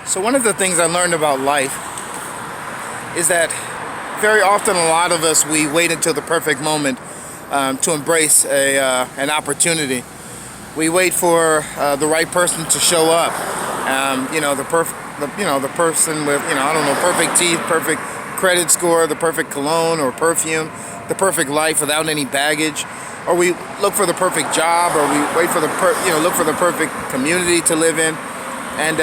So one of the things I learned about life is that very often a lot of us, we wait until the perfect moment to embrace an opportunity. We wait for the right person to show up. The person with, I don't know, perfect teeth, perfect credit score, the perfect cologne or perfume, the perfect life without any baggage. Or we look for the perfect job, or we wait for look for the perfect community to live in. And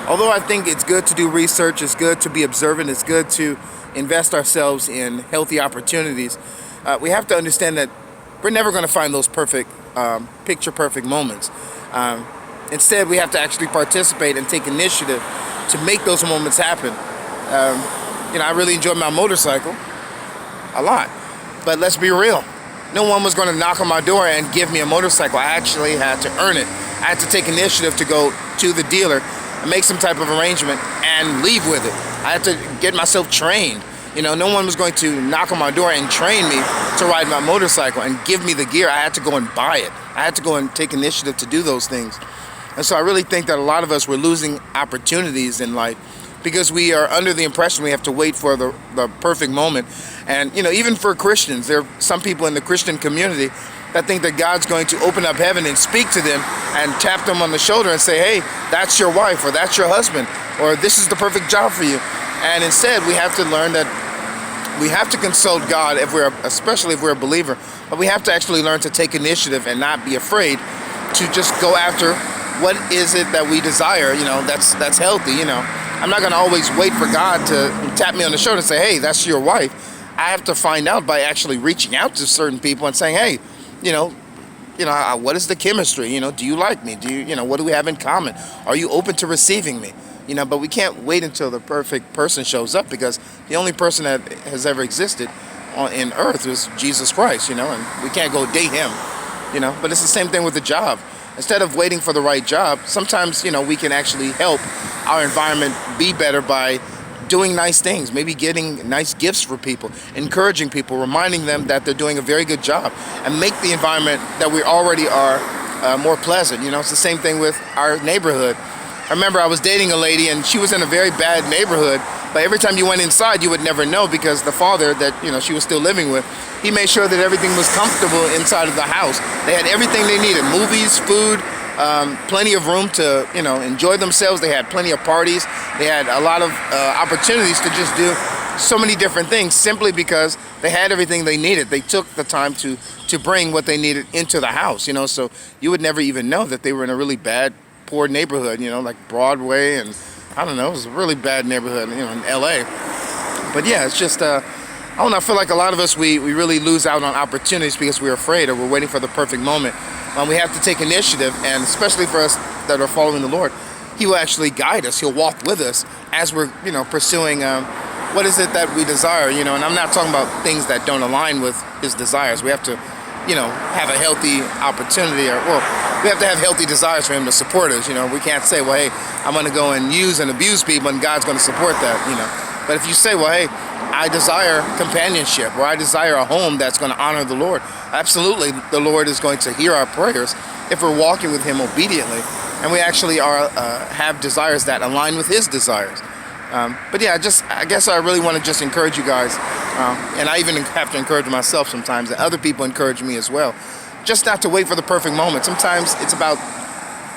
although I think it's good to do research, it's good to be observant, it's good to invest ourselves in healthy opportunities, we have to understand that we're never going to find those perfect, picture-perfect moments. Instead, we have to actually participate and take initiative to make those moments happen. I really enjoy my motorcycle a lot, but let's be real. No one was going to knock on my door and give me a motorcycle. I actually had to earn it. I had to take initiative to go to the dealer and make some type of arrangement and leave with it. I had to get myself trained. No one was going to knock on my door and train me to ride my motorcycle and give me the gear. I had to go and buy it. I had to go and take initiative to do those things. And so I really think that a lot of us, we're losing opportunities in life because we are under the impression we have to wait for the perfect moment. And, even for Christians, there are some people in the Christian community that think that God's going to open up heaven and speak to them and tap them on the shoulder and say, hey, that's your wife, or that's your husband, or this is the perfect job for you. And instead, we have to learn that we have to consult God, especially if we're a believer, but we have to actually learn to take initiative and not be afraid to just go after what is it that we desire, that's healthy. I'm not going to always wait for God to tap me on the shoulder and say, hey, that's your wife. I have to find out by actually reaching out to certain people and saying, hey, what is the chemistry? Do you like me? What do we have in common? Are you open to receiving me? But we can't wait until the perfect person shows up, because the only person that has ever existed in earth is Jesus Christ, and we can't go date him, But it's the same thing with the job. Instead of waiting for the right job, sometimes, we can actually help our environment be better by doing nice things, maybe getting nice gifts for people, encouraging people, reminding them that they're doing a very good job, and make the environment that we already are more pleasant. It's the same thing with our neighborhood. I remember I was dating a lady, and she was in a very bad neighborhood, but every time you went inside, you would never know, because the father that she was still living with, he made sure that everything was comfortable inside of the house. They had everything they needed: movies, food, plenty of room to enjoy themselves. They had plenty of parties. They had a lot of opportunities to just do so many different things, simply because they had everything they needed. They took the time to bring what they needed into the house. So you would never even know that they were in a really bad, poor neighborhood, like Broadway, and I don't know, it was a really bad neighborhood, in LA. But yeah, it's just, I don't know, I feel like a lot of us, we really lose out on opportunities because we're afraid, or we're waiting for the perfect moment. We have to take initiative, and especially for us that are following the Lord, he will actually guide us. He'll walk with us as we're, pursuing what is it that we desire, and I'm not talking about things that don't align with his desires. We have to, have a healthy opportunity, we have to have healthy desires for him to support us. We can't say, well, hey, I'm going to go and use and abuse people and God's going to support that, But if you say, well, hey, I desire companionship, or I desire a home that's going to honor the Lord, absolutely, the Lord is going to hear our prayers if we're walking with him obediently, and we actually have desires that align with his desires. But yeah, I guess I really want to just encourage you guys, and I even have to encourage myself sometimes, and other people encourage me as well, just not to wait for the perfect moment. Sometimes it's about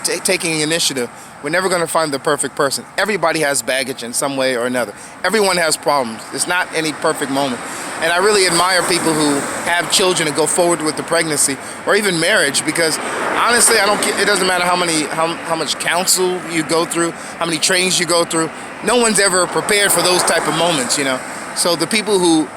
taking initiative. We're never going to find the perfect person. Everybody has baggage in some way or another. Everyone has problems. It's not any perfect moment. And I really admire people who have children and go forward with the pregnancy or even marriage, because honestly, it doesn't matter how much counsel you go through, how many trainings you go through. No one's ever prepared for those type of moments, So the people who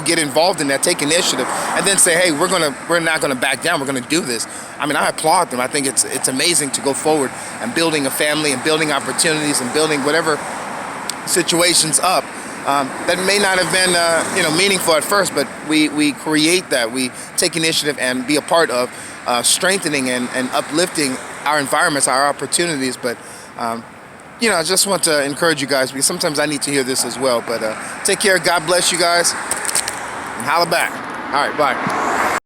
get involved in that, take initiative, and then say, hey, we're not gonna back down, we're gonna do this. I applaud them. I think it's amazing to go forward and building a family and building opportunities and building whatever situations up that may not have been meaningful at first, but we create that. We take initiative and be a part of strengthening and uplifting our environments, our opportunities. But I just want to encourage you guys, because sometimes I need to hear this as well. But take care. God bless you guys. And holla back. All right, bye.